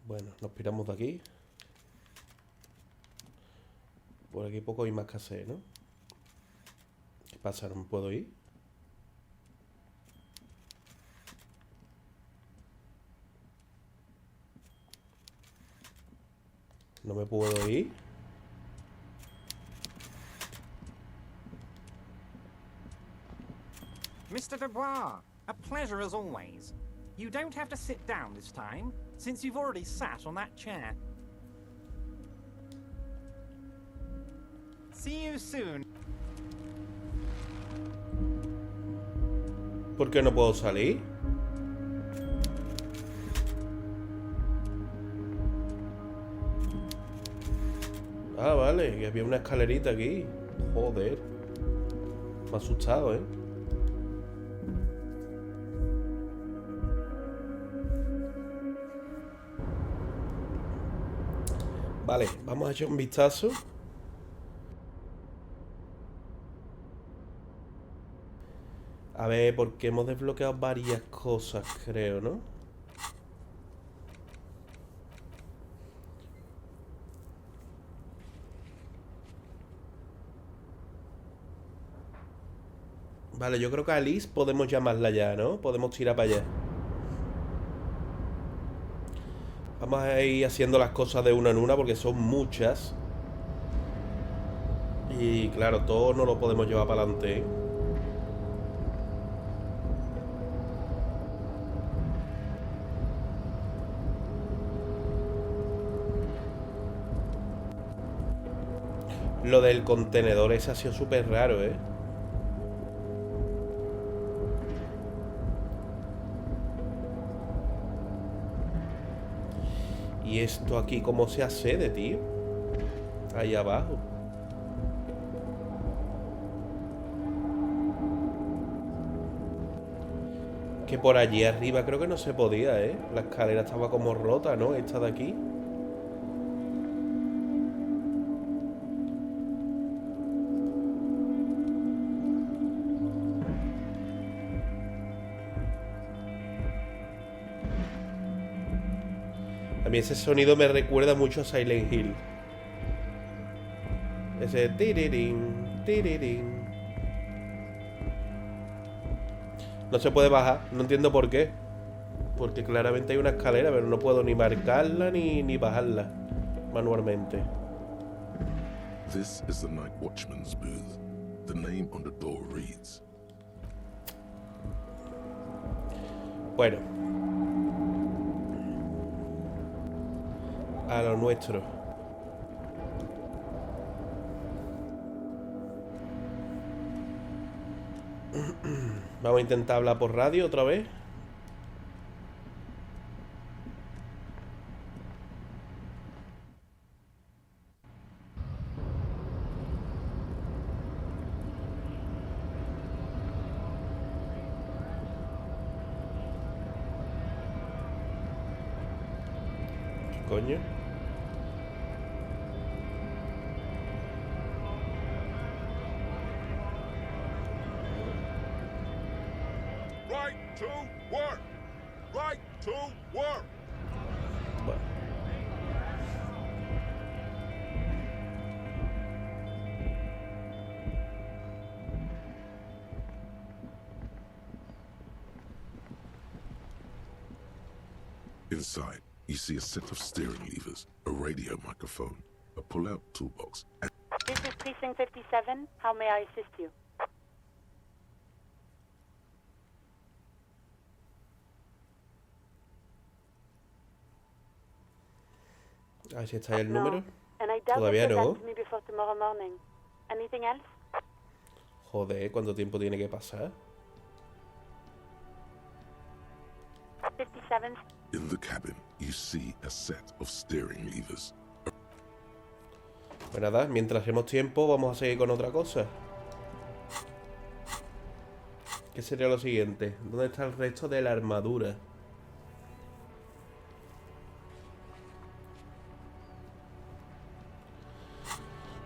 Bueno, nos piramos de aquí. Por aquí poco hay más que hacer, ¿no? ¿Qué pasa? ¿No me puedo ir? ¿No me puedo ir? Mr. Dubois, a pleasure as always. You don't have to sit down this time, since you've already sat on that chair. See you soon. ¿Por qué no puedo salir? Ah, vale, que había una escalerita aquí. Joder. Me ha asustado, ¿eh? Vale, vamos a echar un vistazo. A ver, porque hemos desbloqueado varias cosas, creo, ¿no? Vale, yo creo que a Alice podemos llamarla ya, ¿no? Podemos tirar para allá. Vamos a ir haciendo las cosas de una en una porque son muchas. Y claro, todo no lo podemos llevar para adelante, ¿eh? Lo del contenedor ese ha sido súper raro, ¿eh? ¿Y esto aquí cómo se accede, tío? Ahí abajo. Que por allí arriba creo que no se podía, ¿eh? La escalera estaba como rota, ¿no? Esta de aquí. A mí ese sonido me recuerda mucho a Silent Hill. Ese tirirín, tirirín. No se puede bajar, no entiendo por qué. Porque claramente hay una escalera, pero no puedo ni marcarla ni bajarla manualmente. This is the night watchman's booth. The name on the door reads. Bueno. A lo nuestro. Vamos a intentar hablar por radio otra vez. ¿Qué coño? Right to work! Right to work! Bueno. Inside, you see a set of steering levers, a radio microphone, a pull-out toolbox, and This is Precinct 57. How may I assist you? A ver si está ahí el número. And I doubt Todavía that you'll no. get to me before tomorrow morning. Anything else? Joder, ¿cuánto tiempo tiene que pasar? 57. in the cabin, you see a set of steering levers. Pues nada, mientras hacemos tiempo, vamos a seguir con otra cosa. ¿Qué sería lo siguiente? ¿Dónde está el resto de la armadura?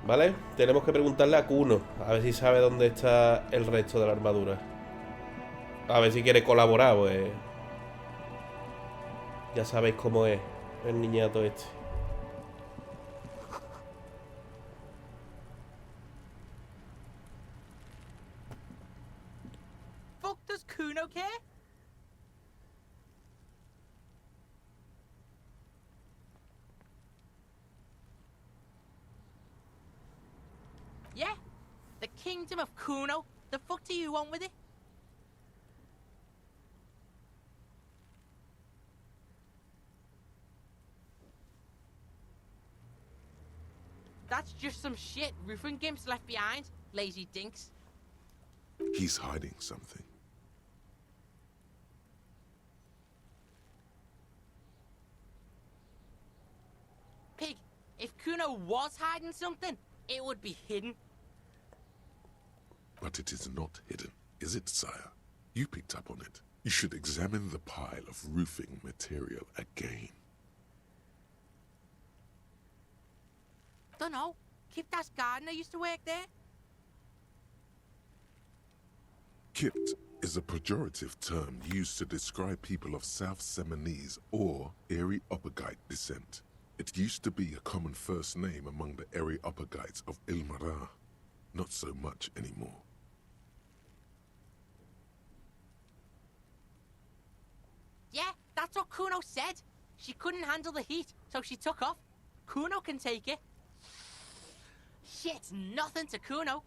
¿Vale? Tenemos que preguntarle a Cuno, a ver si sabe dónde está el resto de la armadura. A ver si quiere colaborar, pues. Ya sabéis cómo es. el niñato este. Fuck does Cuno care? Yeah, the kingdom of Cuno. The fuck do you want with it? That's just some shit roofing gimps left behind, lazy dinks. He's hiding something. Pig, if Cuno was hiding something, it would be hidden. But it is not hidden, is it, sire? You picked up on it. You should examine the pile of roofing material again. Dunno. Kipta's gardener used to work there. Kipt is a pejorative term used to describe people of South Seminese or Erie-Uppergite descent. It used to be a common first name among the Erie-Uppergites of Ilmara. Not so much anymore. Yeah, that's what Cuno said. She couldn't handle the heat, so she took off. Cuno can take it. Shit's nothing to Cuno.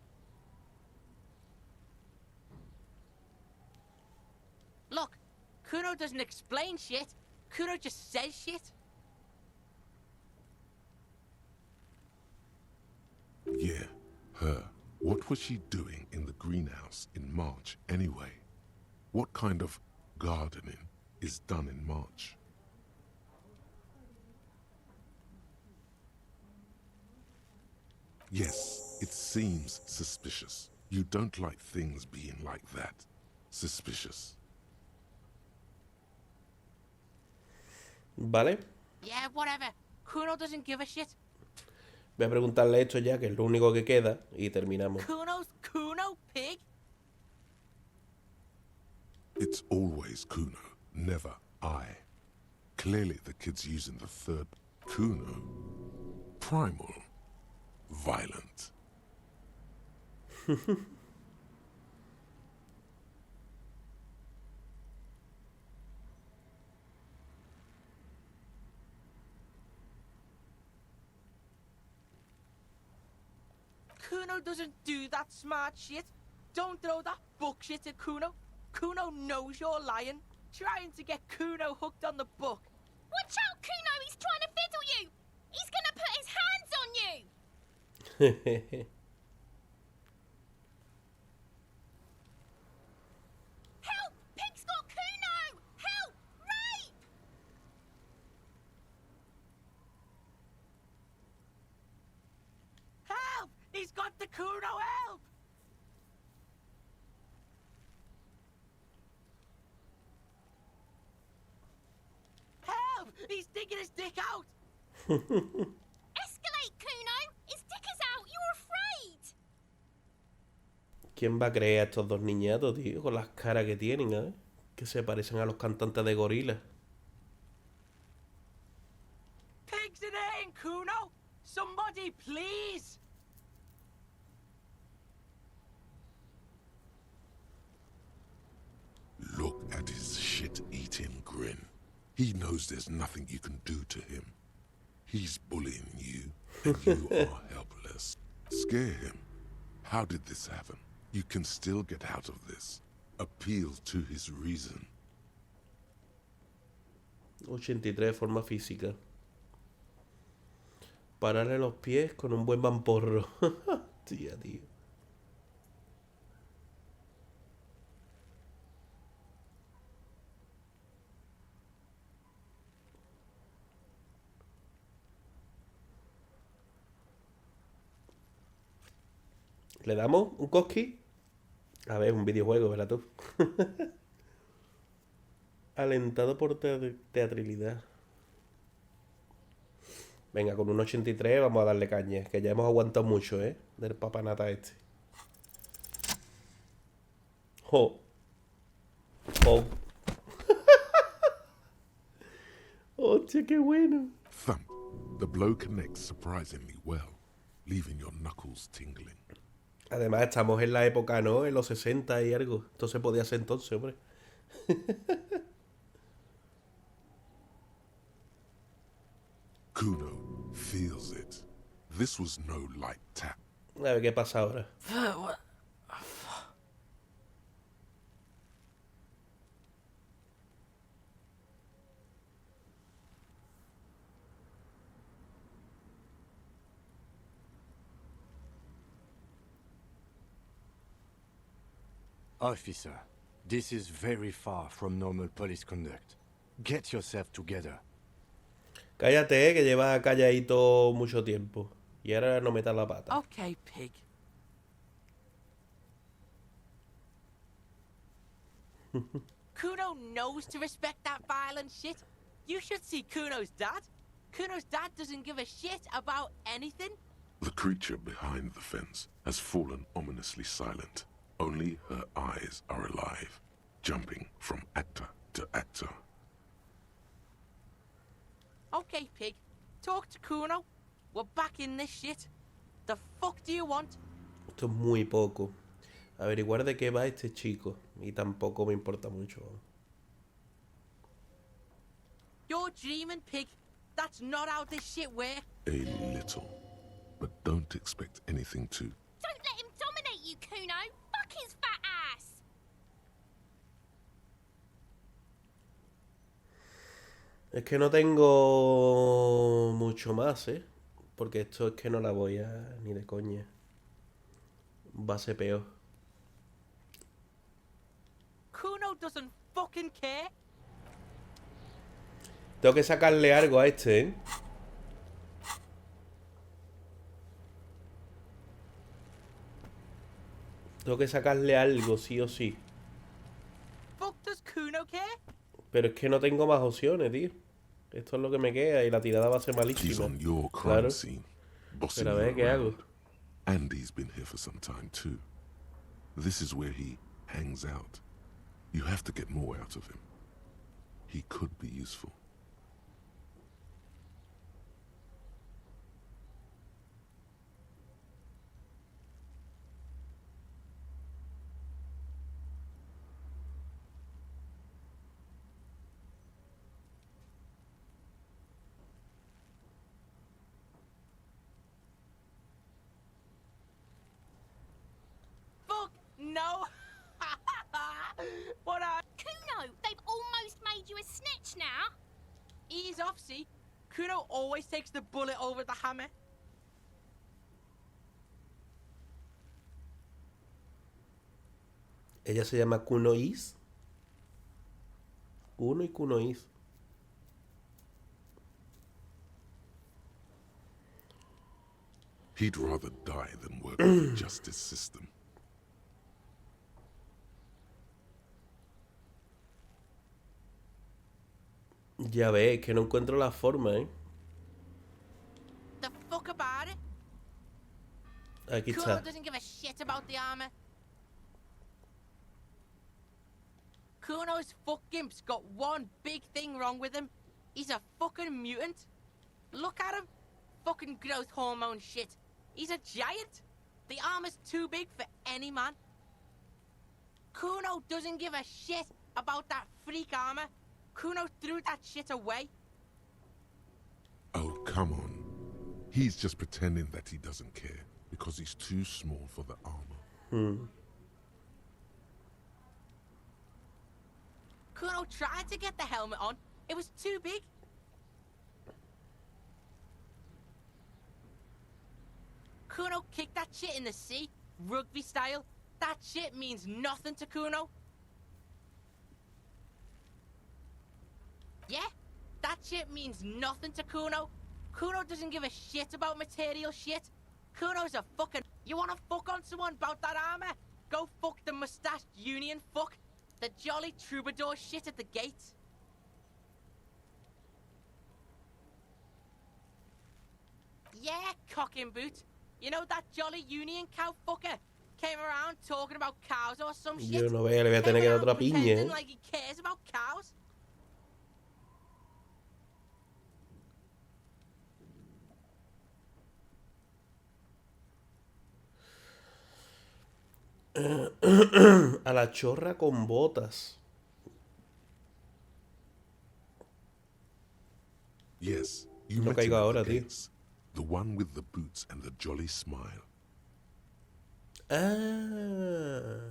Look, Cuno doesn't explain shit. Cuno just says shit. Yeah, her. What was she doing in the greenhouse in March anyway? What kind of gardening is done in March? Yes, it seems suspicious. You don't like things being like that. Suspicious. ¿Vale? Yeah, whatever. Cuno doesn't give a shit. Voy a preguntarle esto ya, que es lo único que queda, y terminamos. Cuno's Cuno, pig? It's always Cuno, never I. Clearly the kid's using the third Cuno. Primal. Violent. Cuno doesn't do that smart shit. Don't throw that book shit at Cuno. Cuno knows you're lying. Trying to get Cuno hooked on the book. Watch out, Cuno! He's trying to fiddle you! He's gonna put his hands on you! Help! Pig's got Cuno! Help! Rape! Help! He's got the Cuno, help! Help! He's digging his dick out! Escalate, Cuno! His dick is out! You're afraid! ¿Quién va a creer a estos dos niñatos, tío? Con las caras que tienen, ¿eh? Que se parecen a los cantantes de Gorila. Pigs in here, Cuno! Somebody, please! Look at his shit-eating grin. He knows there's nothing you can do to him. He's bullying you, and you are helpless. Scare him. How did this happen? You can still get out of this. Appeal to his reason. 83, forma física. Pararle los pies con un buen mamporro. Tía, tío. ¿Le damos un cosqui? A ver, un videojuego, ¿verdad tú? Alentado por teatralidad. Venga, con un 83 vamos a darle caña. Que ya hemos aguantado mucho, ¿eh? Del papanata este. ¡Jo! ¡Jo! Hostia, qué bueno. Thump. The blow connects surprisingly well, leaving your knuckles tingling. Además, estamos en la época, ¿no? En los 60 y algo. Esto se podía hacer entonces, hombre. Cuno feels it. This was no light tap. A ver qué pasa ahora. Officer, this is very far from normal police conduct. Get yourself together. Cállate, que lleva calladito mucho tiempo. Y ahora no metas la pata. Okay, pig. Cuno knows to respect that violent shit. You should see Cuno's dad. Cuno's dad doesn't give a shit about anything. The creature behind the fence has fallen ominously silent. Only her eyes are alive, jumping from actor to actor. Okay, pig. Talk to Cuno. We're back in this shit. The fuck do you want? Esto es muy poco. Averiguar de qué va este chico. Y tampoco me importa mucho. You're dreaming, pig. That's not how this shit works. A little, but don't expect anything to. Don't let him dominate you, Cuno. Fuck his fat ass. Es que no tengo mucho más, ¿eh? Porque esto es que no la voy a... ni de coña. Va a ser peor. Cuno doesn't fucking care. Tengo que sacarle algo a este, ¿eh? Tengo que sacarle algo, sí o sí. Fuck does Cuno care? Pero es que no tengo más opciones, tío. Esto es lo que me queda y la tirada va a ser He's malísima. on your crime Claro. scene, bossing Pero a ver you qué hago. around. Andy's been here for some time too. This is where he hangs out. You have to get more out of him. He could be useful. Fuck no. What a... Cuno, they've almost made you a snitch now. Ease off, see? Cuno always takes the bullet over the hammer. Ella se llama Cunois. Cuno y Cunois. He'd rather die than work with the justice system. Ya ves, que no encuentro la forma, ¿eh? The fuck about it? Aquí Cuno está. doesn't give a shit about the armor. Cuno's fuck gimp's got one big thing wrong with him. He's a fucking mutant. Look at him. Fucking growth hormone shit. He's a giant. The armor's too big for any man. Cuno doesn't give a shit about that freak armor. Cuno threw that shit away. Oh, come on. He's just pretending that he doesn't care because he's too small for the armor. Cuno tried to get the helmet on. It was too big. Cuno kicked that shit in the sea, rugby style. That shit means nothing to Cuno. Yeah, that shit means nothing to Cuno. Cuno doesn't give a shit about material shit. Cuno's a fucking... You wanna fuck on someone about that armor? Go fuck the mustached union fuck. The jolly troubadour shit at the gate. Yeah, cock and boot. You know that jolly union cow fucker? Came around talking about cows or some shit. Yo no veo, le voy a tener que dar otra piña, Pretending ¿eh? like he cares about cows. A la chorra con botas. Yes, you No met him caigo at ahora, the tío. gates. The one with the boots and the jolly smile. Ah.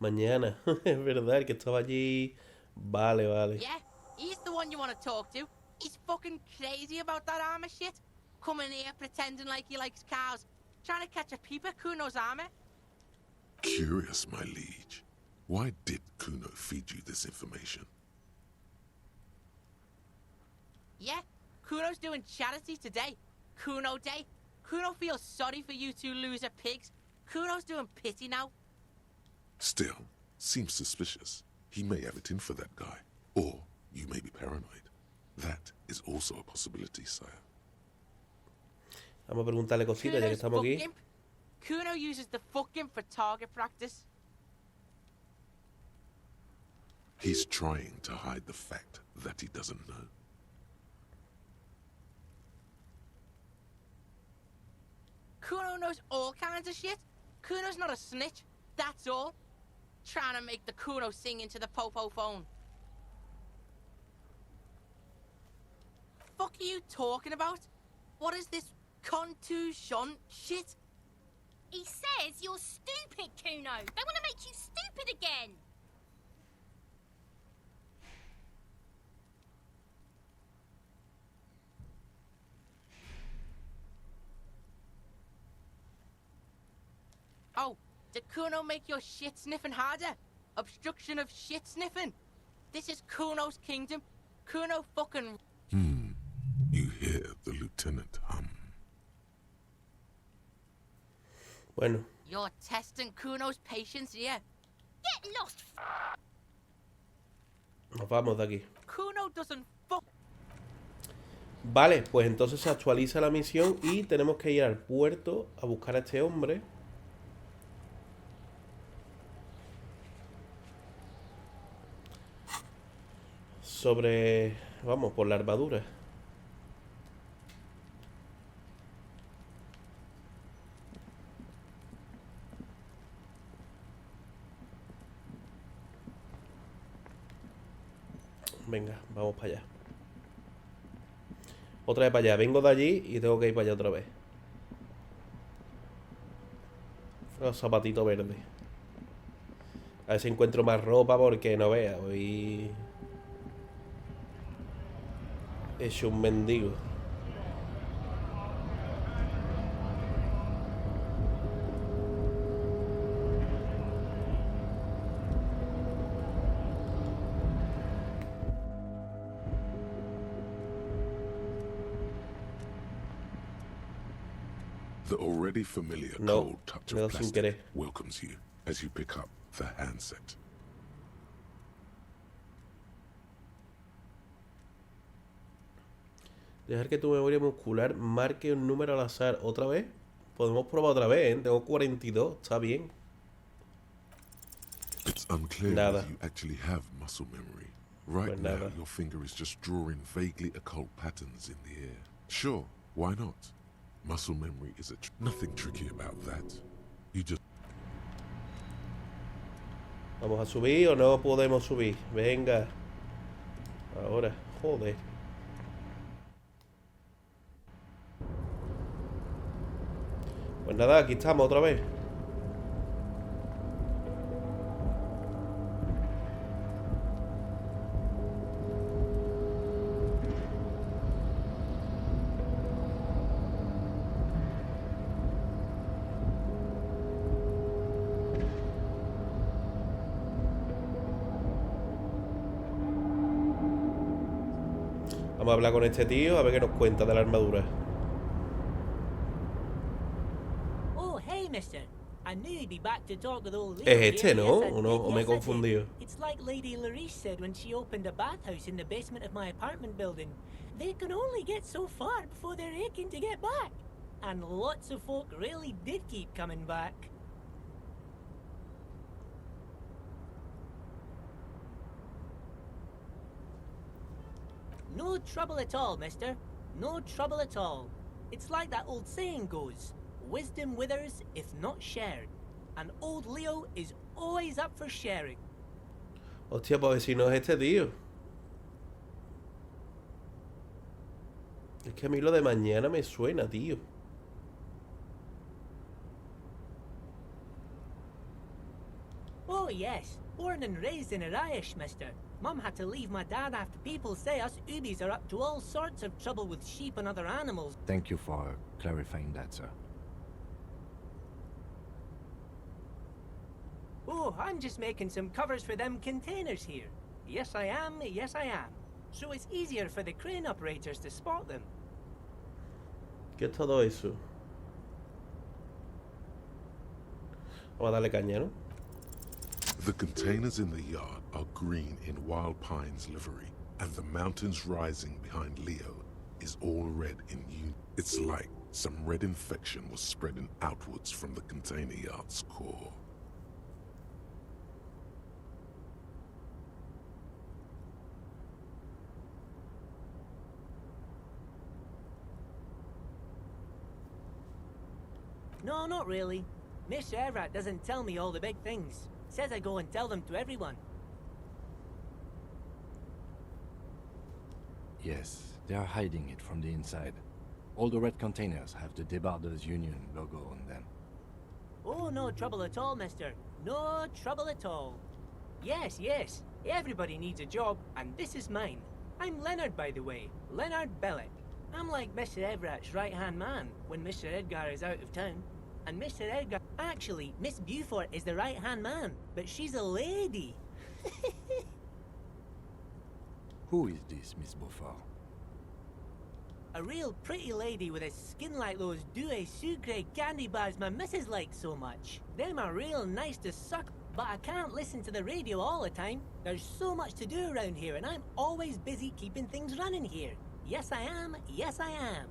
Mañana. Es verdad, el que estaba allí. Vale, vale. Yeah, he's the one you want to talk to. He's fucking crazy about that armor shit. Coming here pretending like he likes cows. Trying to catch a peep at Cuno's armor. Curious, my liege. Why did Cuno feed you this information? Yeah, Cuno's doing charity today. Cuno Day. Cuno feels sorry for you two loser pigs. Cuno's doing pity now. Still, seems suspicious. He may have it in for that guy. Or you may be paranoid. That is also a possibility, sire. Vamos a preguntarle cositas ya que Cuno's estamos fuck aquí. gimp. Cuno uses the fuck gimp for target practice. He's trying to hide the fact that he doesn't know. Cuno knows all kinds of shit. Cuno's not a snitch, that's all. Trying to make the Cuno sing into the popo phone. Fuck are you talking about? What is this contusion shit? He says you're stupid, Cuno. They want to make you stupid again. Oh, did Cuno make your shit sniffing harder? Obstruction of shit sniffing? This is Cuno's kingdom. Cuno fucking... You hear the lieutenant hum. Bueno, You're testing Cuno's patience here. Get lost. nos vamos de aquí. Cuno doesn't fuck... Vale, pues entonces se actualiza la misión y tenemos que ir al puerto a buscar a este hombre. Sobre... Vamos, por la armadura. Venga, vamos para allá. Otra vez para allá. Vengo de allí y tengo que ir para allá otra vez. Los zapatitos verdes. A ver si encuentro más ropa porque no vea. Hoy... He hecho un mendigo. The already familiar No, cold touch me he of dado sin plastic querer. welcomes you as you pick up the handset. Dejar que tu memoria muscular marque un número al azar. ¿Otra vez? Podemos probar otra vez, ¿eh? Tengo 42, está bien. It's unclear Nada. whether you actually have muscle memory. Right Pues now, nada. your finger is just drawing vaguely occult patterns in the air. Sure, why not? Muscle memory is nothing tricky about that. You just ¿Vamos a subir o no podemos subir? Venga. Ahora, joder. Pues nada, aquí estamos otra vez. Vamos a hablar con este tío a ver qué nos cuenta de la armadura. Oh, hey, mister. I knew you'd be back to talk with old Lady. Es este, Yes, ¿no? I ¿O no? did, ¿O me he yes, I did. confundido? It's like Lady Larice said when she opened a bathhouse in the basement of my apartment building. They can only get so far before they're aching to get back. And lots of folk really did keep coming back. No trouble at all, mister. No trouble at all. It's like that old saying goes, wisdom withers if not shared. And old Leo is always up for sharing. Hostia, pues si no es este tío. Es que a mí lo de mañana me suena, tío. Oh yes, born and raised in Irish, mister. Mum had to leave my dad after people say us Ubies are up to all sorts of trouble with sheep and other animals. Thank you for clarifying that, sir. Oh, I'm just making some covers for them containers here. Yes I am, yes I am. So it's easier for the crane operators to spot them. ¿Qué es todo eso? Vamos a darle caña, ¿no? The containers in the yard are green in Wild Pine's livery, and the mountains rising behind Leo is all red in union. It's like some red infection was spreading outwards from the container yard's core. No, not really. Mr. Everett doesn't tell me all the big things. Says I go and tell them to everyone. Yes, they are hiding it from the inside. All the red containers have the Debarders Union logo on them. Oh, no trouble at all, mister. No trouble at all. Yes, yes. Everybody needs a job, and this is mine. I'm Leonard, by the way. Leonard Bellick. I'm like Mr. Everett's right-hand man when Mr. Edgar is out of town. And Mr. Edgar... Actually, Miss Beaufort is the right-hand man, but she's a lady. Who is this, Miss Beaufort? A real pretty lady with a skin like those Douai Sucre candy bars my missus likes so much. Them are real nice to suck, but I can't listen to the radio all the time. There's so much to do around here, and I'm always busy keeping things running here. Yes, I am. Yes, I am.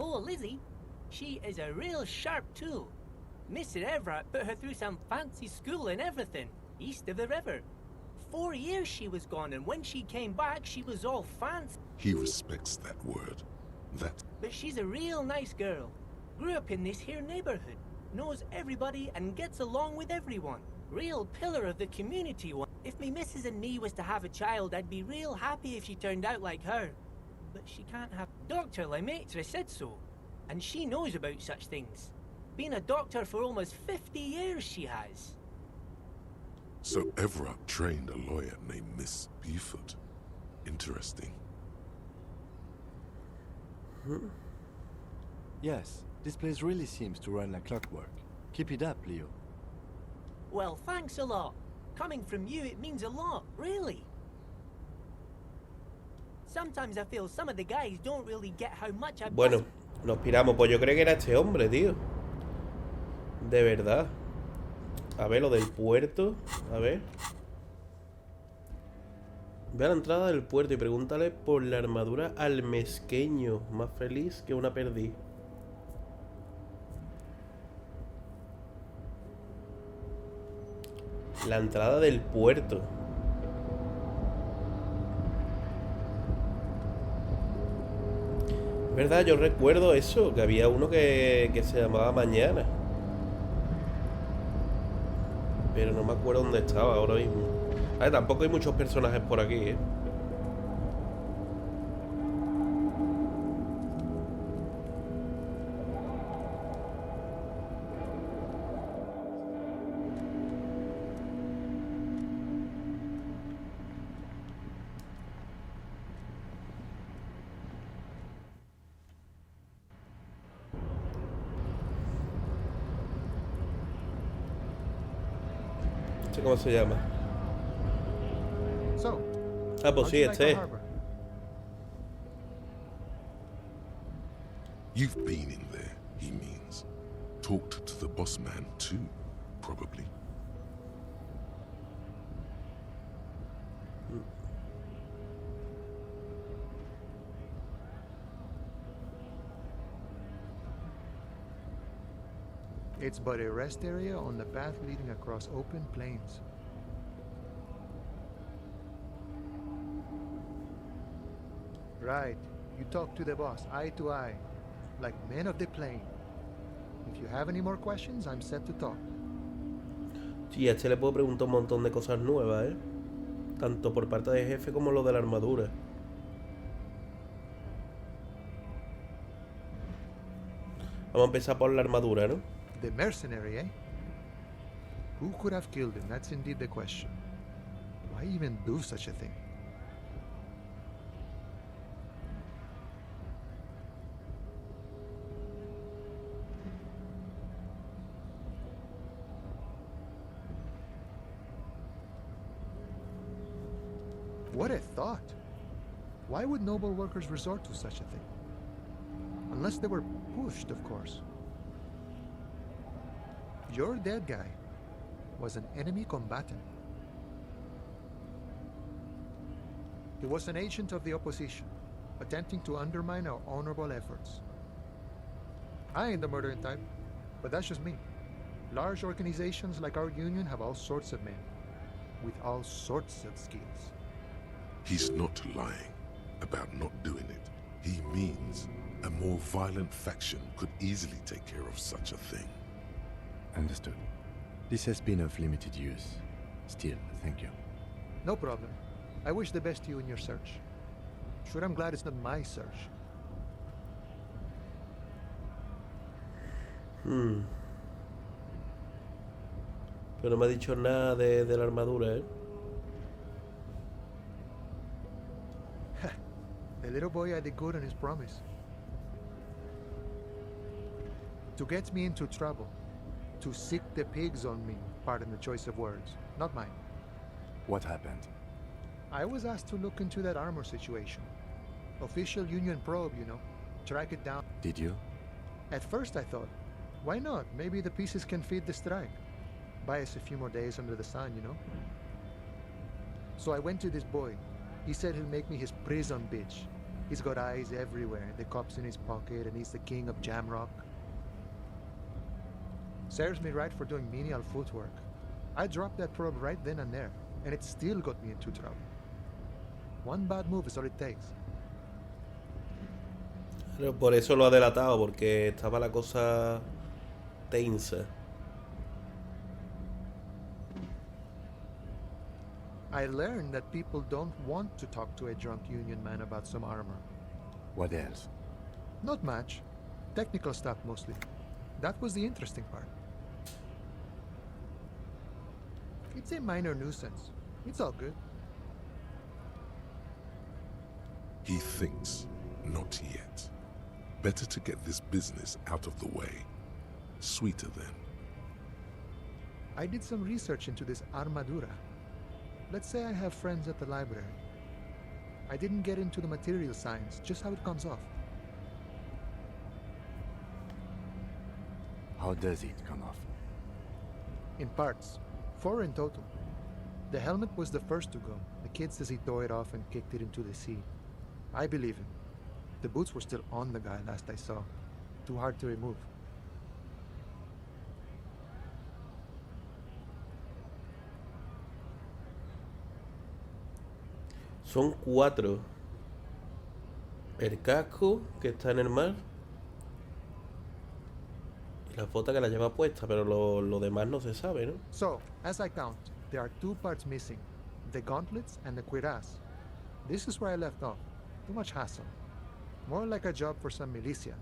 Oh, Lizzie, she is a real sharp tool. Mr. Everett put her through some fancy school and everything, east of the river. 4 years she was gone, and when she came back, she was all fancy. He respects that word. That But she's a real nice girl. Grew up in this here neighborhood. Knows everybody and gets along with everyone. Real pillar of the community one. If me missus and me was to have a child, I'd be real happy if she turned out like her. But she can't have... Dr. Lemaitre said so. And she knows about such things. Been a doctor for almost 50 years, she has. so Everett trained a lawyer named Miss Beaufort. Interesting. Yes, this place really seems to run like clockwork. Keep it up, Leo. Well, thanks a lot. Coming from you, it means a lot, really. Sometimes I feel some of the guys don't really get how much I... Bueno, nos piramos. Pues yo creo que era este hombre, tío. De verdad. A ver, lo del puerto. A ver. Ve a la entrada del puerto y pregúntale por la armadura al mezqueño. Más feliz que una perdiz. La entrada del puerto. Es verdad, yo recuerdo eso, que había uno que se llamaba Mañana. Pero no me acuerdo dónde estaba ahora mismo. A ver, tampoco hay muchos personajes por aquí, ¿eh? ¿Cómo se llama? So, Ah, pues how'd sí, you like the este. harbor? You've been in there, he means. Talked to the boss man too, probably. It's but a rest area on the path leading across open plains. Right. You talk to the boss, eye to eye, like men of the plane. If you have any more questions, I'm set to talk. Sí, a este le puedo preguntar un montón de cosas nuevas, ¿eh? Tanto por parte del jefe como lo de la armadura. Vamos a empezar por la armadura, ¿no? The mercenary, eh? Who could have killed him? That's indeed the question. Why even do such a thing? What a thought! Why would noble workers resort to such a thing? Unless they were pushed, of course. Your dead guy was an enemy combatant. He was an agent of the opposition, attempting to undermine our honorable efforts. I ain't the murdering type, but that's just me. Large organizations like our union have all sorts of men, with all sorts of skills. He's not lying about not doing it. He means a more violent faction could easily take care of such a thing. Understood. This has been of limited use. Still, thank you. No problem. I wish the best to you in your search. Sure, I'm glad it's not my search. Pero no me ha dicho nada de la armadura, ¿eh? The little boy had the good on his promise. To get me into trouble. To sick the pigs on me. Pardon the choice of words. Not mine. What happened? I was asked to look into that armor situation. Official union probe, you know. Track it down. Did you? At first I thought, why not? Maybe the pieces can feed the strike. Buy us a few more days under the sun, you know? So I went to this boy. He said he'll make me his prison bitch. He's got eyes everywhere, the cops in his pocket, and he's the king of Jamrock. Serves me right for doing menial footwork. I dropped that probe right then and there, and it still got me into trouble. One bad move is all it takes. Pero por eso lo ha delatado, porque estaba la cosa tensa. I learned that people don't want to talk to a drunk union man about some armor. What else? Not much. Technical stuff mostly. That was the interesting part. It's a minor nuisance. It's all good. He thinks, not yet. Better to get this business out of the way. Sweeter then. I did some research into this armadura. Let's say I have friends at the library. I didn't get into the material science, just how it comes off. How does it come off? In parts. 4 in total. The helmet was the first to go. The kid says he tore it off and kicked it into the sea. I believe him. The boots were still on the guy last I saw. Too hard to remove. Son 4. El casco, que está en el mar. Y la bota que la lleva puesta, pero lo demás no se sabe, ¿no? So, as I count, there are 2 parts missing. The gauntlets and the cuirass. This is where I left off. Too much hassle. More like a job for some militia.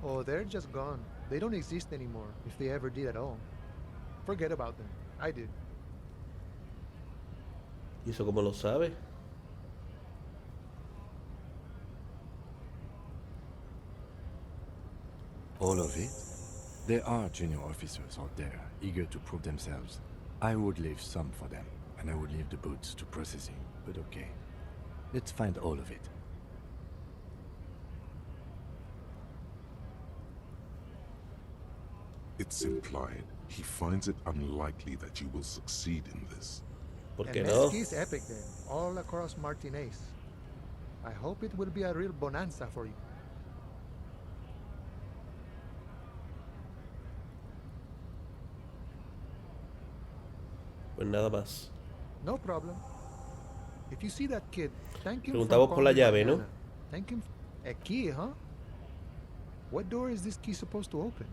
Oh, they're just gone. They don't exist anymore, if they ever did at all. Forget about them. I did. ¿Y eso cómo lo sabe? All of it? There are junior officers out there, eager to prove themselves. I would leave some for them, and I would leave the boots to processing, but okay. Let's find all of it. It's implied he finds it unlikely that you will succeed in this. ¿Por qué And no? Mesqui's epic then, all across Martinez. I hope it will be a real bonanza for you. Pues nada más. No problem. If you see that kid, thank him Preguntamos for por la calling llave, ¿no? Mariana. Thank him. A key, huh? What door is this key supposed to open?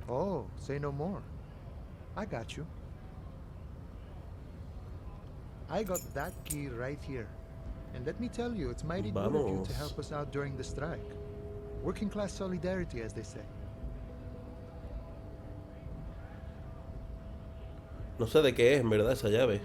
Oh, say no more. I got you. I got that key right here. And let me tell you, it's mighty good of you Vamos. to help us out during the strike. Working class solidarity, as they say. No sé de qué es, en verdad, esa llave.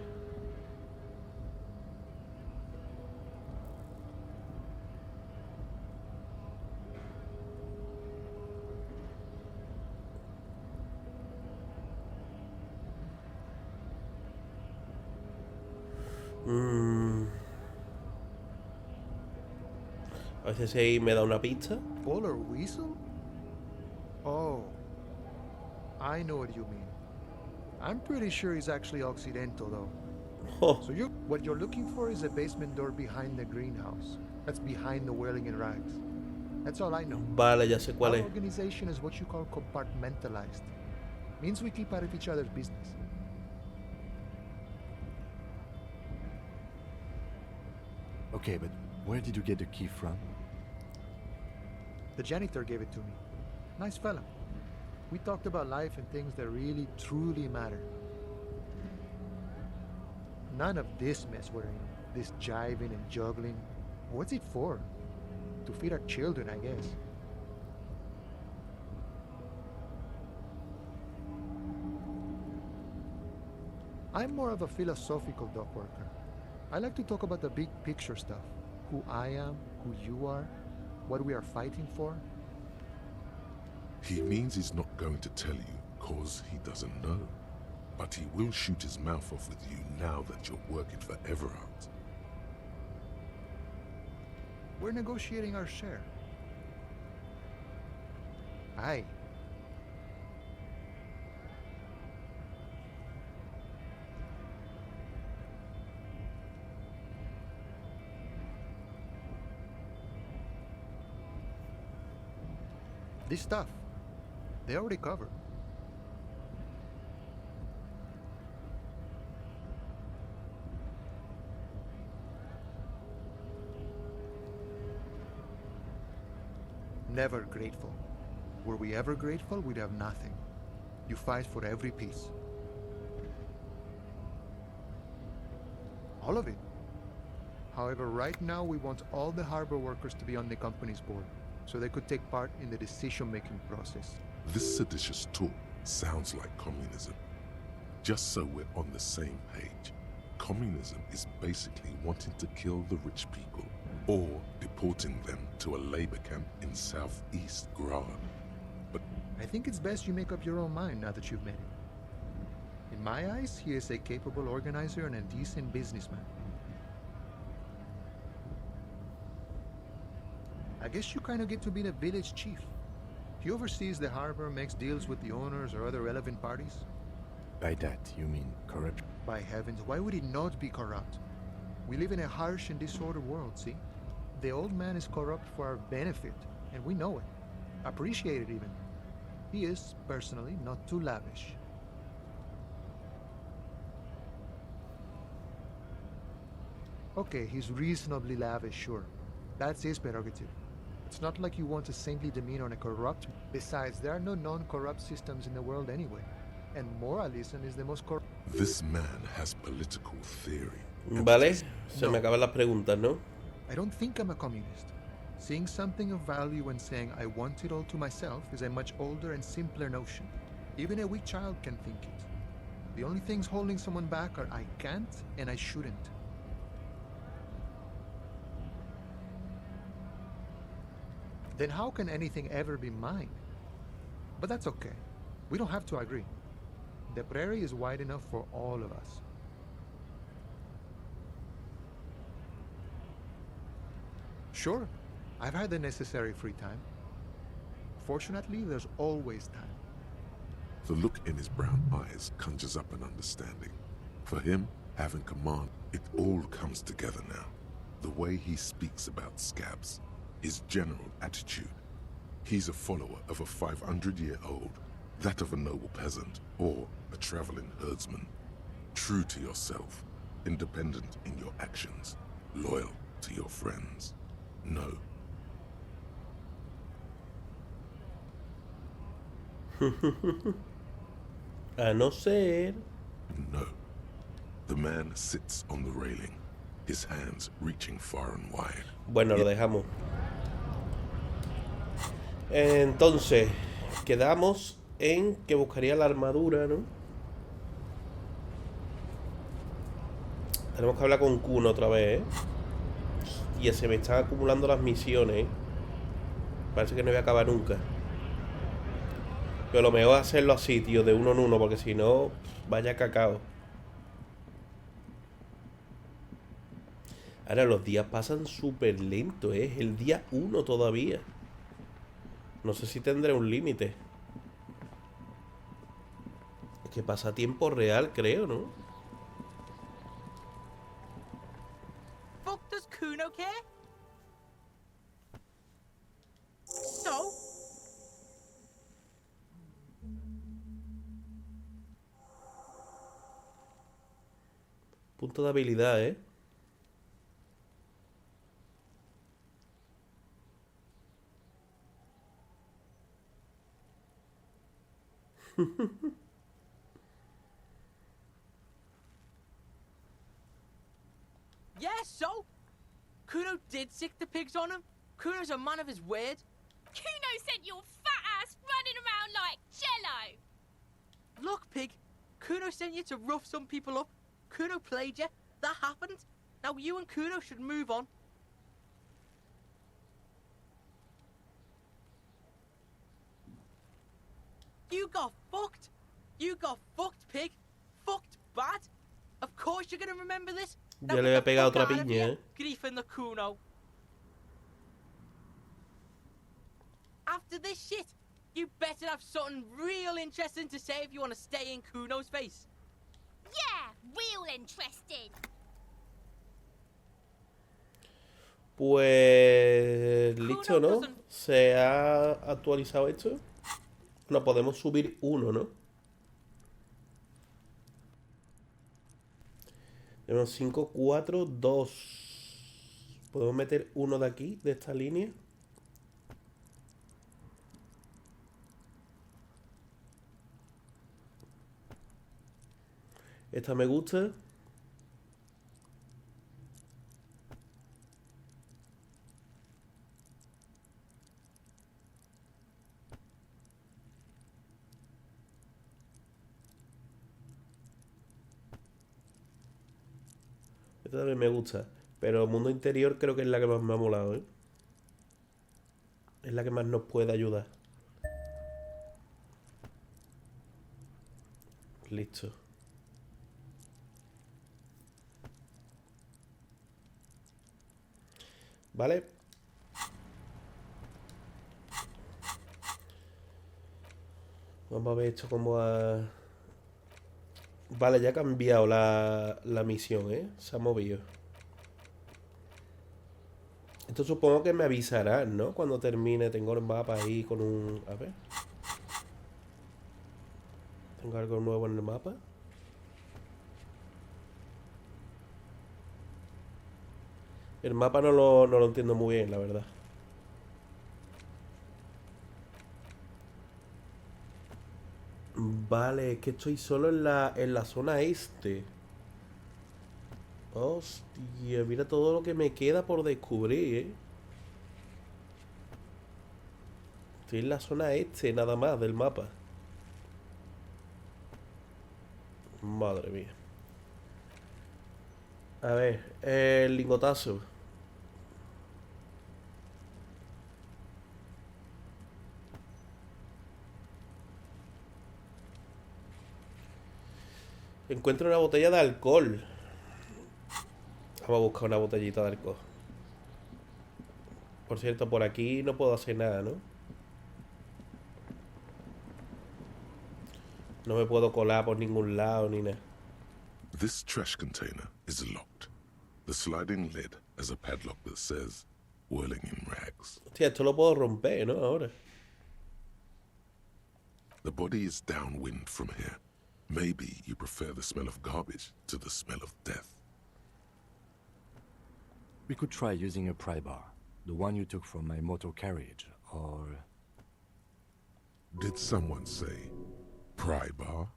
A veces ahí me da una pista. Polar weasel? Oh, I know what you mean. I'm pretty sure he's actually Occidental, though. Oh, So what you're looking for is a basement door behind the greenhouse. That's behind the whirling in rags. That's all I know. vale, ya sé cuál Our es. organization is what you call compartmentalized. Means we keep out of each other's business. Okay, but where did you get the key from? The janitor gave it to me. Nice fella. We talked about life and things that really, truly matter. None of this mess we're in. This jiving and juggling. What's it for? To feed our children, I guess. I'm more of a philosophical dock worker. I like to talk about the big picture stuff. Who I am, who you are, what we are fighting for. He means he's not going to tell you cause he doesn't know. But he will shoot his mouth off with you now that you're working for Everard. We're negotiating our share. Aye. This stuff, they already covered. Never grateful. Were we ever grateful, we'd have nothing. You fight for every piece. All of it. However, right now we want all the harbor workers to be on the company's board, so they could take part in the decision-making process. This seditious talk sounds like communism. Just so we're on the same page, communism is basically wanting to kill the rich people or deporting them to a labor camp in southeast Grad. But I think it's best you make up your own mind now that you've met him. In my eyes, he is a capable organizer and a decent businessman. I guess you kind of get to be the village chief. He oversees the harbor, makes deals with the owners or other relevant parties. By that, you mean corruption? By heavens, why would he not be corrupt? We live in a harsh and disordered world, see? The old man is corrupt for our benefit, and we know it. Appreciate it even. He is, personally, not too lavish. Okay, he's reasonably lavish, sure. That's his prerogative. It's not like you want a saintly demeanor on a corrupt... Besides, there are no non-corrupt systems in the world anyway. And moralism is the most corrupt... this man has political theory. Vale, se me No. acaban las preguntas, ¿no? I don't think I'm a communist. Seeing something of value and saying I want it all to myself is a much older and simpler notion. Even a weak child can think it. The only things holding someone back are I can't and I shouldn't. Then how can anything ever be mine? But that's okay. We don't have to agree. The prairie is wide enough for all of us. Sure, I've had the necessary free time. Fortunately, there's always time. The look in his brown eyes conjures up an understanding. For him, having command, it all comes together now. The way he speaks about scabs, his general attitude. He's a follower of a 500-year-old, that of a noble peasant, or a traveling herdsman. True to yourself, independent in your actions, loyal to your friends. No. A no ser... No. The man sits on the railing, his hands reaching far and wide. Bueno, lo dejamos. Entonces, quedamos en que buscaría la armadura, ¿no? Tenemos que hablar con Cuno otra vez, ¿eh? Y se me están acumulando las misiones, ¿eh? Parece que no voy a acabar nunca. Pero lo mejor es hacerlo así, tío, de uno en uno, porque si no, vaya cacao. Ahora, los días pasan súper lento, ¿eh? Es el día 1 todavía. No sé si tendré un límite. Es que pasa a tiempo real, creo, ¿no? Fuck does Cuno care? So? Punto de habilidad, ¿eh? Yeah, so? Cuno did sick the pigs on him. Cuno's a man of his word. Cuno sent your fat ass running around like jello. Look, pig. Cuno sent you to rough some people up. Cuno played you. That happened. Now you and Cuno should move on. You got fucked. You got fucked, pig. Fucked bad. Of course you're gonna remember this. Ya le voy a pegar otra piña, ¿eh? Grief in the Cuno. After this shit, you better have something real interesting to say if you want to stay in Cuno's face. Yeah, real interesting. Pues... listo, ¿no? Se ha actualizado esto. No, podemos subir uno, ¿no? Tenemos 5, 4, 2. Podemos meter uno de aquí, de esta línea. Esta me gusta. Esta también me gusta. Pero mundo interior creo que es la que más me ha molado, ¿eh? Es la que más nos puede ayudar. Listo. ¿Vale? Vamos a ver esto cómo ha... Vale, ya ha cambiado la misión, ¿eh? Se ha movido. Esto supongo que me avisarán, ¿no? Cuando termine. Tengo el mapa ahí con un... A ver. Tengo algo nuevo en el mapa. El mapa no lo entiendo muy bien, la verdad. Vale, es que estoy solo en la zona este. Hostia, mira todo lo que me queda por descubrir, ¿eh? Estoy en la zona este, nada más, del mapa. Madre mía. A ver, el lingotazo. Encuentro una botella de alcohol. Vamos a buscar una botellita de alcohol. Por cierto, por aquí no puedo hacer nada, ¿no? No me puedo colar por ningún lado ni nada. This trash container is locked. The sliding lid has a padlock that says, whirling in rags. Hostia, esto lo puedo romper, ¿no? Ahora. The body is downwind from here. Maybe you prefer the smell of garbage to the smell of death. We could try using a pry bar, the one you took from my motor carriage, or... Did someone say pry bar?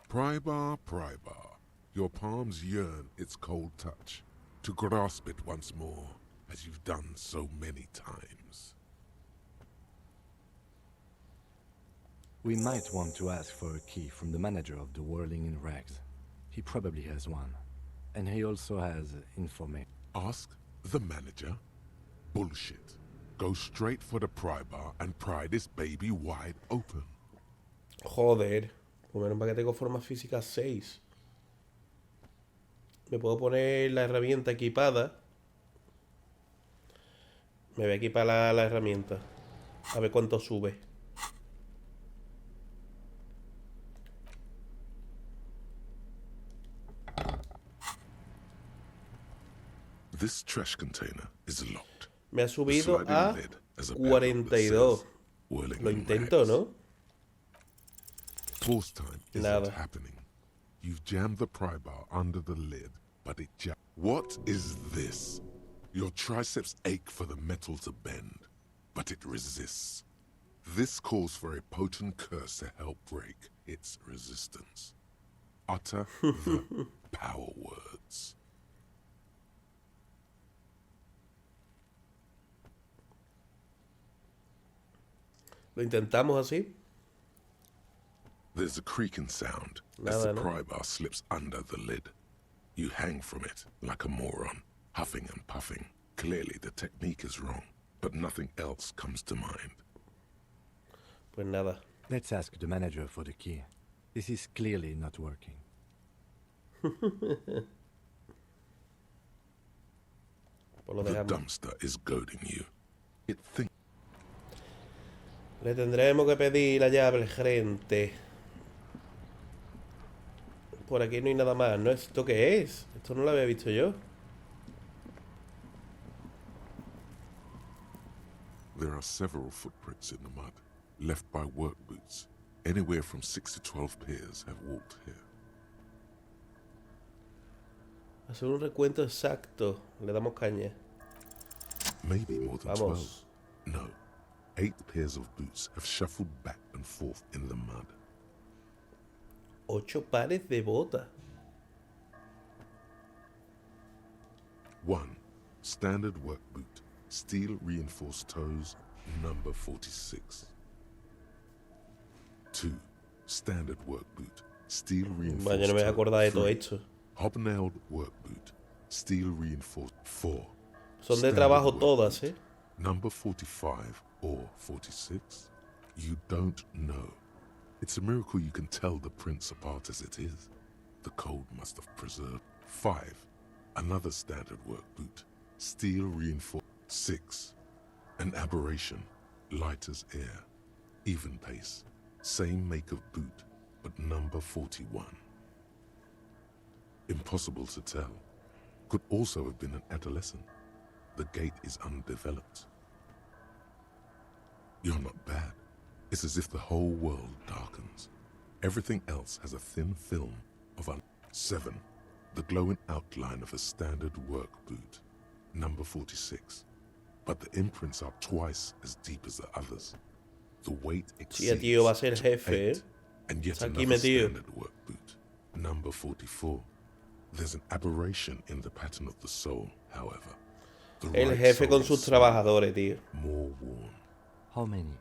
Pry bar, pry bar. Your palms yearn its cold touch, to grasp it once more, as you've done so many times. We might want to ask for a key from the manager of the Whirling in Rags. He probably has one. And he also has information. Ask the manager? Bullshit. Go straight for the pry bar and pry this baby wide open. Joder. Pues menos mal que tengo forma física 6. Me puedo poner la herramienta equipada. Me voy a equipar la herramienta. A ver cuánto sube. This trash container is locked. Me ha subido a 42. Lo intento, ¿no? Force time isn't Nada. happening. You've jammed the pry bar under the lid, but it What is this? Your triceps ache for the metal to bend, but it resists. This calls for a potent curse to help break its resistance. Utter the power words. Lo intentamos así. There's a creaking sound as Nada, the ¿no? pry bar slips under the lid. You hang from it like a moron, huffing and puffing. Clearly the technique is wrong, but nothing else comes to mind. Pues nada. Let's ask the manager for the key. This is clearly not working. Pues lo The dejamos. dumpster is goading you. It thinks Le tendremos que pedir la llave al gerente. Por aquí no hay nada más, ¿no? ¿Esto qué es? Esto no lo había visto yo. there are several footprints in the mud, left by work boots. Anywhere from 6 to 12 pairs have walked here. Hacer un recuento exacto. Le damos caña. Maybe more than Vamos. 12. No. 8 pairs of boots have shuffled back and forth in the mud. 8 pares de botas. 1. Standard work boot. Steel reinforced toes, number 46. 2. Standard work boot. Steel reinforced Vaya, no me voy a acordar de todo toe. esto. Hobnailed work boot. Steel reinforced 4. Son de Standard trabajo work todas, boot, ¿eh? Number 45 or 46? You don't know. It's a miracle you can tell the prints apart as it is. The code must have preserved. 5. Another standard work boot. Steel reinforced. 6. An aberration. Light as air. Even pace. Same make of boot, but number 41. Impossible to tell. Could also have been an adolescent. The gate is undeveloped. You're not bad. It's as if the whole world darkens. Everything else has a thin film of 7. The glowing outline of a standard work boot. Number 46. But the imprints are twice as deep as the others. The weight Sí, exceeds tío, va a ser to jefe, 8. ¿eh? And yet Está aquí another metido. standard work boot. Number 44. There's an aberration in the pattern of the sole, however. The El right jefe con sole sus is trabajadores, tío. more worn. How many?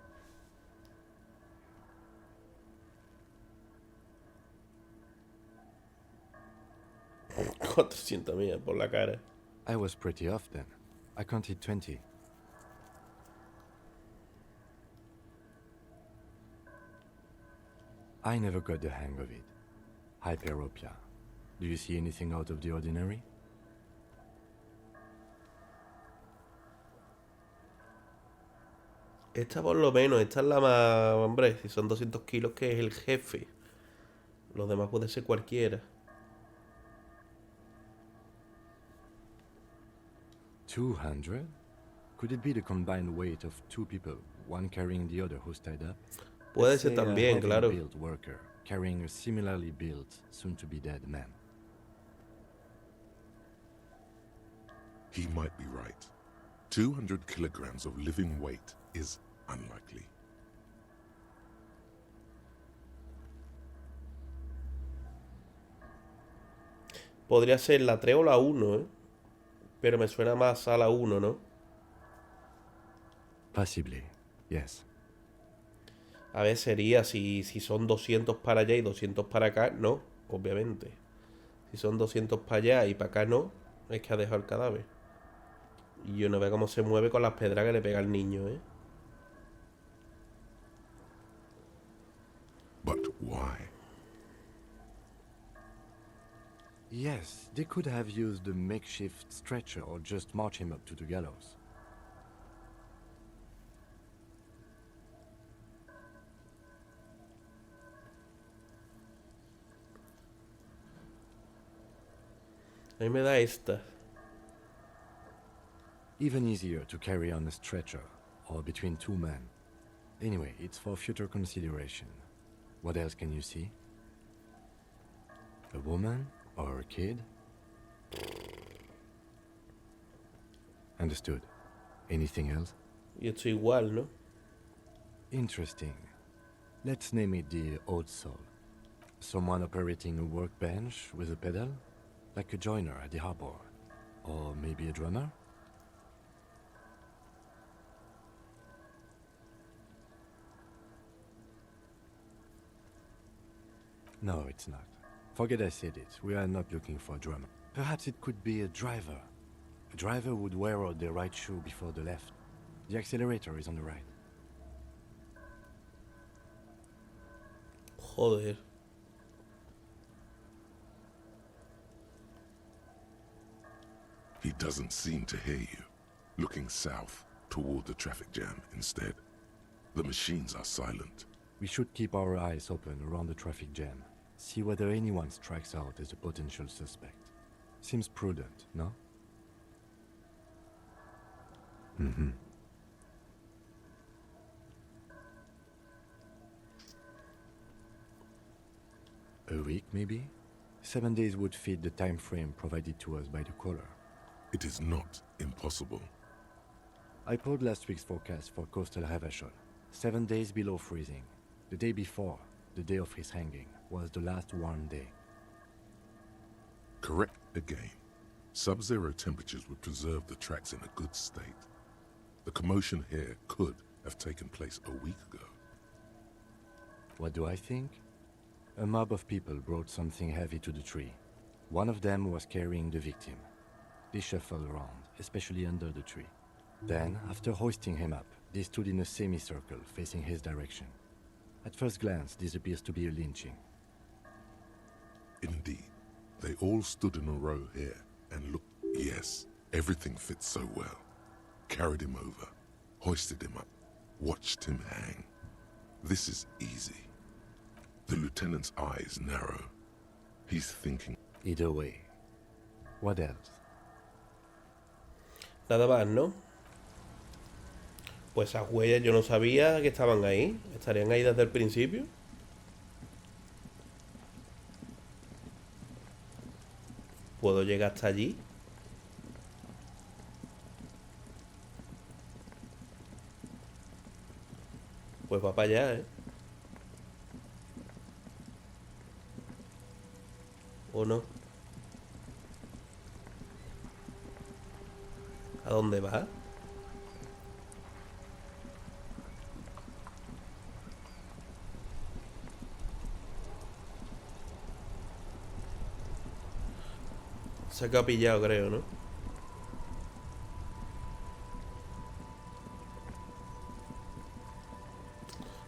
$400,000 por la cara. I was pretty off then. I counted 20. I never got the hang of it. Hyperopia. Do you see anything out of the ordinary? Esta por lo menos, esta es la más... Hombre, si son 200 kilos, que es el jefe. Los demás puede ser cualquiera. 200? Could it be the combined weight of 2 people one carrying the other who's tied up. Puede Let's ser say también, a claro. heavily built worker carrying a similarly built, soon-to-be-dead man. He might be right. 200 kilograms of living weight is unlikely. Podría ser la 3 o la 1, ¿eh? Pero me suena más a la 1, ¿no? Possibly, yes. A ver, sería si son 200 para allá y 200 para acá, no, obviamente. Si son 200 para allá y para acá no, es que ha dejado el cadáver. Y yo no veo cómo se mueve con las pedras que le pega al niño, ¿eh? But why? Yes, they could have used a makeshift stretcher or just march him up to the gallows. A mí me da esta. Even easier to carry on a stretcher, or between two men. Anyway, it's for future consideration. What else can you see? A woman or a kid? Understood. Anything else? Y esto igual, ¿no? Interesting. Let's name it the Old Soul. Someone operating a workbench with a pedal? Like a joiner at the harbor. Or maybe a drummer? No, it's not. Forget I said it. We are not looking for a drummer. Perhaps it could be a driver. A driver would wear out the right shoe before the left. The accelerator is on the right. Joder. He doesn't seem to hear you. Looking south toward the traffic jam instead. The machines are silent. We should keep our eyes open around the traffic jam. See whether anyone strikes out as a potential suspect. Seems prudent, no? Mm-hmm. A week, maybe? 7 days would fit the time frame provided to us by the caller. It is not impossible. I pulled last week's forecast for coastal Havashol. 7 days below freezing. The day before, the day of his hanging, was the last warm day. Correct again. Sub-zero temperatures would preserve the tracks in a good state. The commotion here could have taken place a week ago. What do I think? A mob of people brought something heavy to the tree. One of them was carrying the victim. They shuffled around, especially under the tree. Then, after hoisting him up, they stood in a semicircle facing his direction. At first glance, this appears to be a lynching. Indeed. They all stood in a row here and looked. Yes, everything fits so well. Carried him over, hoisted him up, watched him hang. This is easy. The lieutenant's eyes narrow. He's thinking. Either way. What else? Nada más, ¿no? Pues esas huellas yo no sabía que estaban ahí. ¿Estarían ahí desde el principio? ¿Puedo llegar hasta allí? Pues va para allá, ¿eh? ¿O no? ¿A dónde va? Se ha capillado, creo, ¿no?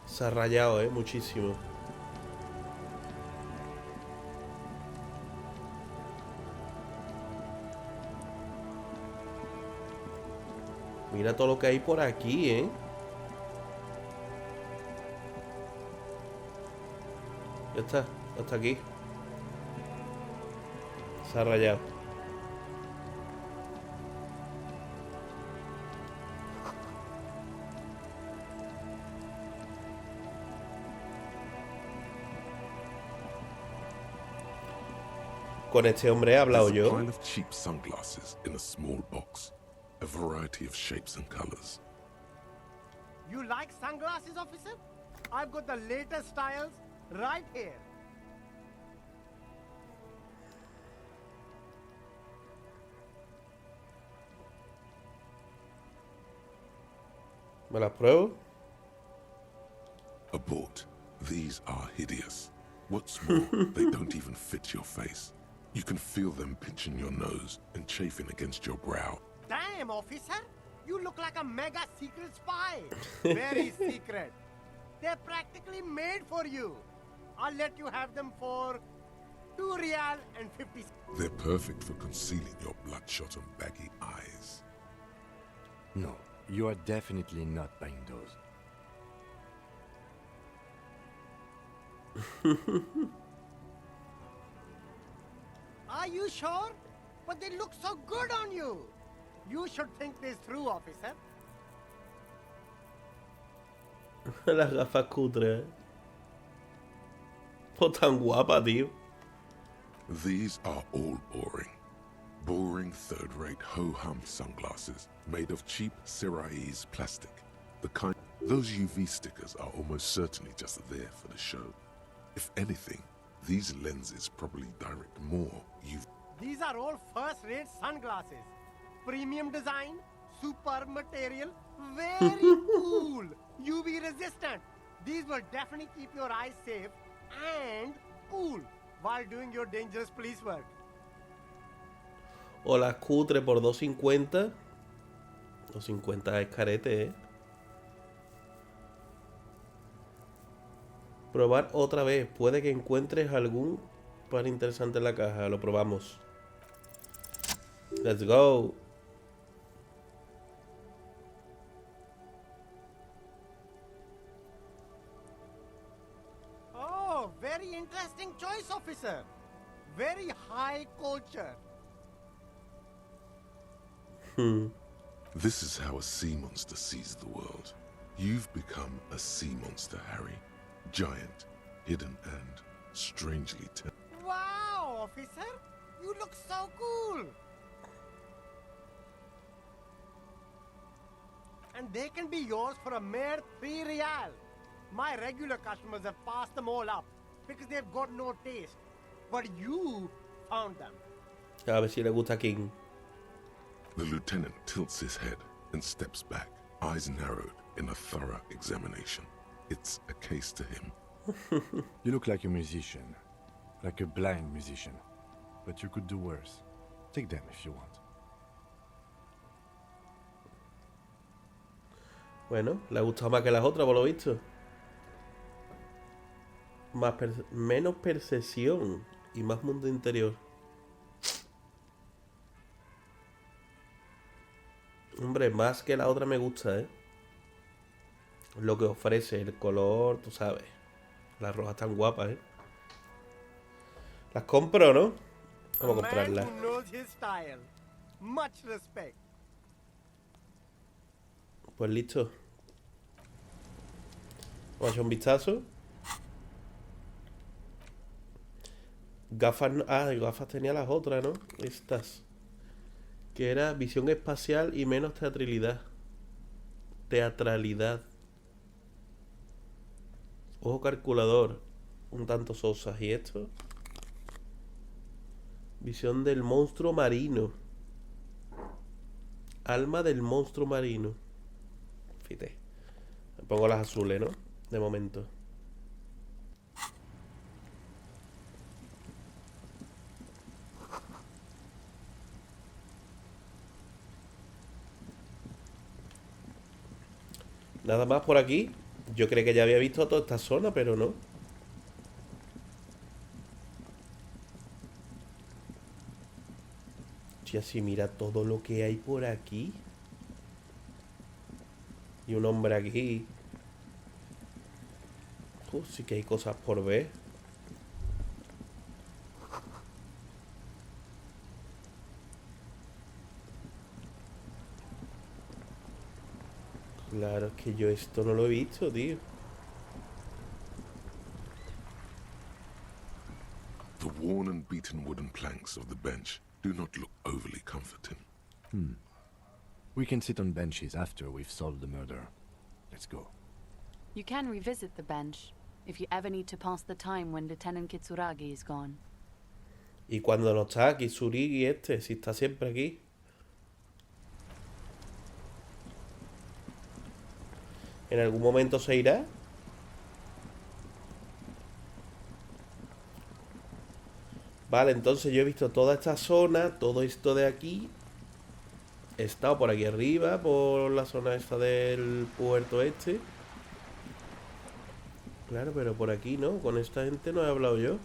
Se ha rayado, muchísimo. Mira todo lo que hay por aquí, ¿eh? Ya está, hasta aquí. Se ha rayado. Con este hombre he hablado There's a yo. pile of cheap sunglasses in a small box, a variety of shapes and colors. You like sunglasses, officer? I've got the latest styles right here. ¿Me las pruebo? Abort. These are hideous. What's more, they don't even fit your face. You can feel them pinching your nose and chafing against your brow. Damn, officer! You look like a mega secret spy. Very secret. They're practically made for you. I'll let you have them for 2 real and 50. They're perfect for concealing your bloodshot and baggy eyes. No, you are definitely not buying those. Are you sure? But they look so good on you. You should think this through, officer. Las gafas cutres. No tan guapa, tío. These are all boring. Boring third-rate ho-hum sunglasses made of cheap Syrahese plastic. The kind. Those UV stickers are almost certainly just there for the show. If anything, these lenses probably direct more UV. These are all first-rate sunglasses. Premium design, superb material, very cool. UV resistant. These will definitely keep your eyes safe and cool while doing your dangerous police work. O las cutre por 2.50. 2.50 es carete, Probar otra vez. Puede que encuentres algún par interesante en la caja. Lo probamos. Let's go. Oh, very interesting choice, officer. Very high culture. This is how a sea monster sees the world. You've become a sea monster, Harry. Giant, hidden, and strangely Wow, officer. You look so cool. And they can be yours for a mere 3 real. My regular customers have passed them all up because they've got no taste. But you found them. A ver si le gusta a King. The lieutenant tilts his head and steps back, eyes narrowed in a thorough examination. It's a case to him. You look like a musician. Like a blind musician. But you could do worse. Take them if you want. Bueno, le ha gustado más que las otras, por lo visto. Menos percepción y más mundo interior. Hombre, más que la otra me gusta, Lo que ofrece, el color, tú sabes. Las rojas tan guapas, Las compro, ¿no? Vamos a comprarlas. A man who knows his style. Much respect. Pues listo. Vamos a echar un vistazo. Gafas. Gafas tenía las otras, ¿no? Estas. Que era visión espacial y menos teatralidad. Ojo calculador. Un tanto sosas. ¿Y esto? Visión del monstruo marino. Alma del monstruo marino. Fíjate. Me pongo las azules, ¿no? De momento. Nada más por aquí. Yo creí que ya había visto toda esta zona, pero no. Y así mira todo lo que hay por aquí. Y un hombre aquí. Sí que hay cosas por ver. Claro, es que yo esto no lo he visto, tío. The worn and beaten wooden planks of the bench do not look overly comforting. We can sit on benches after we've solved the murder. Let's go. You can revisit the bench if you ever need to pass the time when Lieutenant Kitsuragi is gone. Y cuando no está Kitsuragi si está siempre aquí. ¿En algún momento se irá? Vale, entonces yo he visto toda esta zona, todo esto de aquí. He estado por aquí arriba, por la zona esta del puerto este. Claro, pero por aquí no, con esta gente no he hablado yo.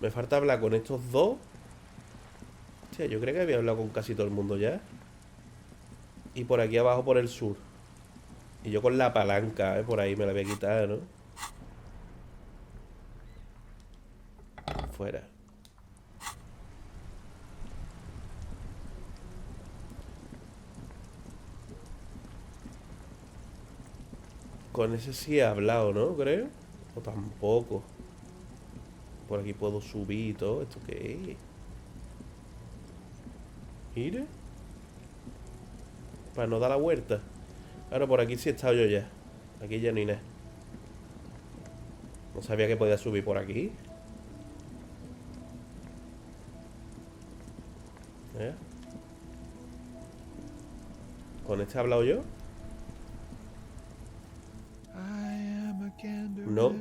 Me falta hablar con estos dos. Hostia, yo creo que había hablado con casi todo el mundo ya. Y por aquí abajo por el sur. Y yo con la palanca, por ahí me la voy a quitar, ¿no? Fuera. Con ese sí he hablado, ¿no? Creo. O tampoco. Por aquí puedo subir y todo. ¿Esto qué es? Mire. Para no dar la vuelta. Claro, por aquí sí he estado yo ya. Aquí ya ni nada. No sabía que podía subir por aquí. ¿Con este he hablado yo? No.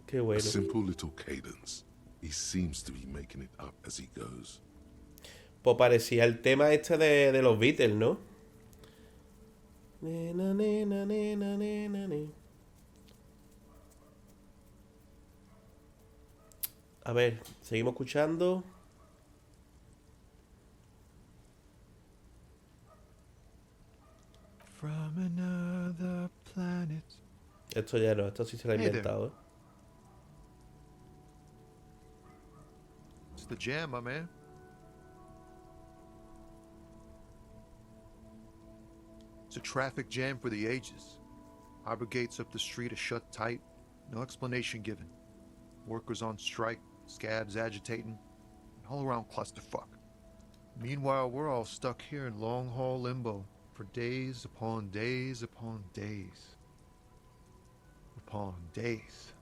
Qué bueno. A simple little cadence. He seems to be making it up as he goes. Pues parecía el tema este de los Beatles, ¿no? Nena, nena, nena, nena, nena. A ver, seguimos escuchando. From another planet. Esto ya no, esto sí se lo he inventado, ¿eh? It's the jam, my man. It's a traffic jam for the ages. Harbor gates up the street are shut tight. No explanation given. Workers on strike, scabs agitating, an all-around clusterfuck. Meanwhile, we're all stuck here in long-haul limbo for days upon days upon days. Upon days.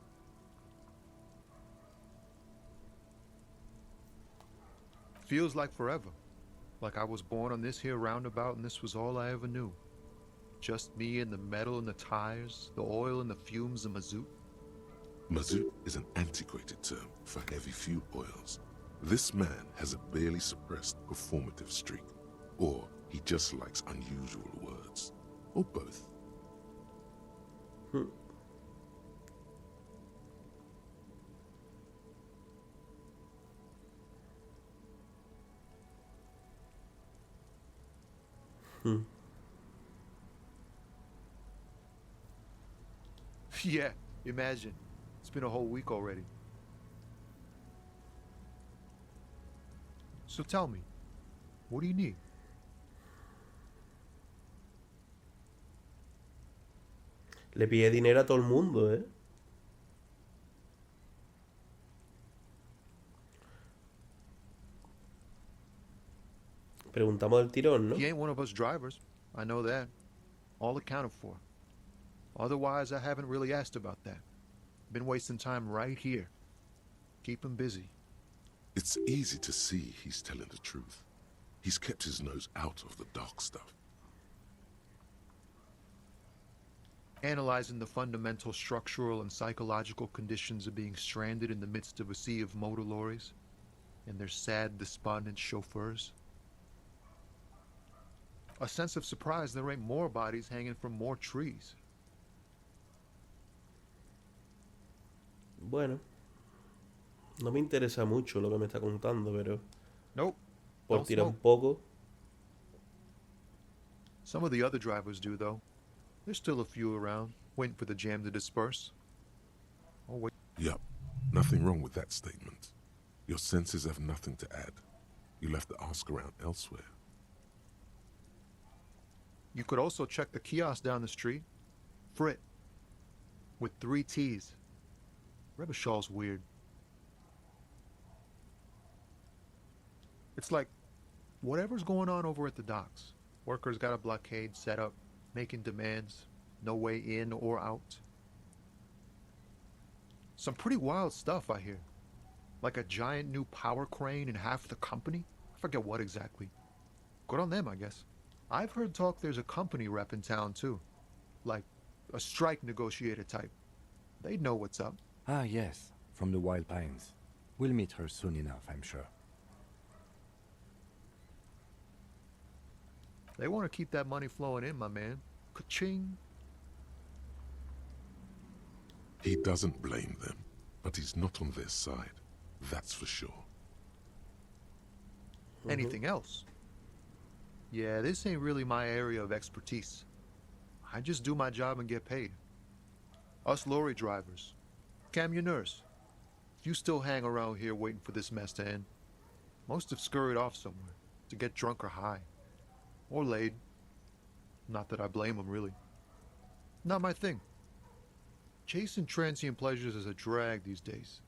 Feels like forever. Like I was born on this here roundabout and this was all I ever knew. Just me and the metal and the tires, the oil and the fumes of mazout. Mazout is an antiquated term for heavy fuel oils. This man has a barely suppressed performative streak, or he just likes unusual words, or both. Yeah, imagine. It's been a whole week already. So tell me, what do you need? Le pide dinero a todo el mundo, ¿eh? Preguntamos del tirón, ¿no? He ain't one of us drivers. I know that. All accounted for. Otherwise, I haven't really asked about that. Been wasting time right here. Keep him busy. It's easy to see he's telling the truth. He's kept his nose out of the dark stuff. Analyzing the fundamental structural and psychological conditions of being stranded in the midst of a sea of motor lorries and their sad, despondent chauffeurs. A sense of surprise there ain't more bodies hanging from more trees. Bueno, no me interesa mucho lo que me está contando, pero Nope. por Don't tirar un smoke. poco. Some of the other drivers do, though. There's still a few around, waiting for the jam to disperse. Oh, wait. Yup, nothing wrong with that statement. Your senses have nothing to add. You'll have to ask around elsewhere. You could also check the kiosk down the street. Frit. With 3 T's. Rebishaw's weird. It's like, whatever's going on over at the docks. Workers got a blockade set up, making demands, no way in or out. Some pretty wild stuff, I hear. Like a giant new power crane in half the company? I forget what exactly. Good on them, I guess. I've heard talk there's a company rep in town, too. Like, a strike negotiator type. They'd know what's up. Ah, yes, from the Wild Pines. We'll meet her soon enough, I'm sure. They want to keep that money flowing in, my man. Ka-ching. He doesn't blame them, but he's not on their side. That's for sure. Anything else? Yeah, this ain't really my area of expertise. I just do my job and get paid. Us lorry drivers, camionneurs, you still hang around here waiting for this mess to end. Most have scurried off somewhere to get drunk or high. Or laid. Not that I blame them, really. Not my thing. Chasing transient pleasures is a drag these days.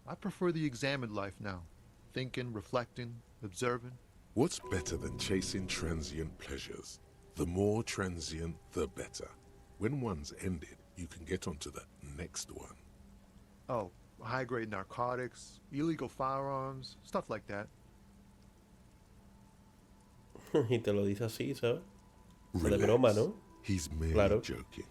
I prefer the examined life now. Thinking, reflecting, observing. What's better than chasing transient pleasures? The more transient, the better. When one's ended, you can get onto the next one. Oh, high-grade narcotics, illegal firearms, stuff like that. Y te lo dice así, ¿sabes? De broma, ¿no? He's merely Claro. joking.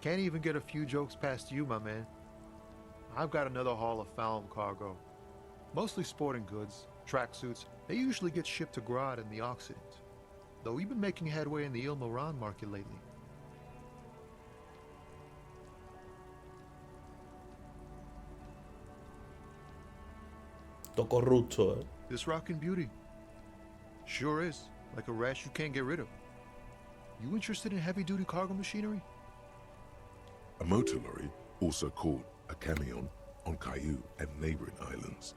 Can't even get a few jokes past you, my man. I've got another haul of found cargo. Mostly sporting goods, tracksuits. They usually get shipped to Grad in the Occident. Though we've been making headway in the Il Moran market lately. Todo corrupto, ¿eh? This rockin' beauty. Sure is. Like a rash you can't get rid of. You interested in heavy-duty cargo machinery? A motor lorry, also called a camion, on Caillou and neighboring islands.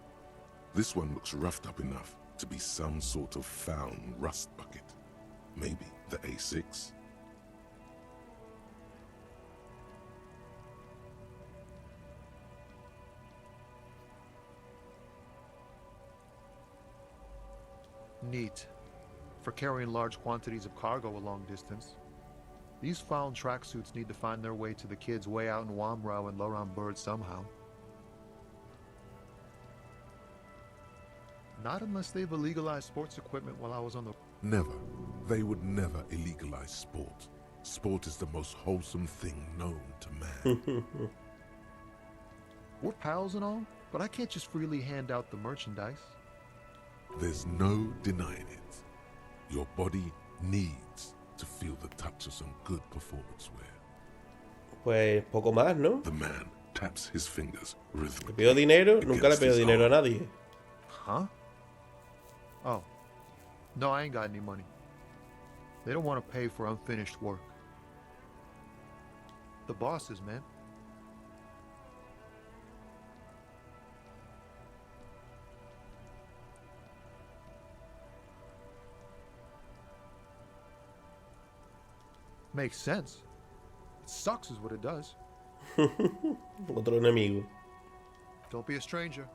This one looks roughed up enough to be some sort of found rust bucket. Maybe the A6. Neat. For carrying large quantities of cargo a long distance. These found tracksuits need to find their way to the kids way out in Wamrau and Laurent Bird somehow. Not unless they've illegalized sports equipment while I was on the... Never. They would never illegalize sport. Sport is the most wholesome thing known to man. We're pals and all, but I can't just freely hand out the merchandise. There's no denying it. Your body needs to feel the touch of some good performance wear. Pues poco más, ¿no? The man taps his fingers ¿Le rhythmically. pido dinero? Nunca le against pido his dinero a arm. nadie. Huh? Oh. No, I ain't got any money. They don't want to pay for unfinished work. The bosses, man. Makes sense. It sucks is what it does. Otro enemigo. Don't be a stranger.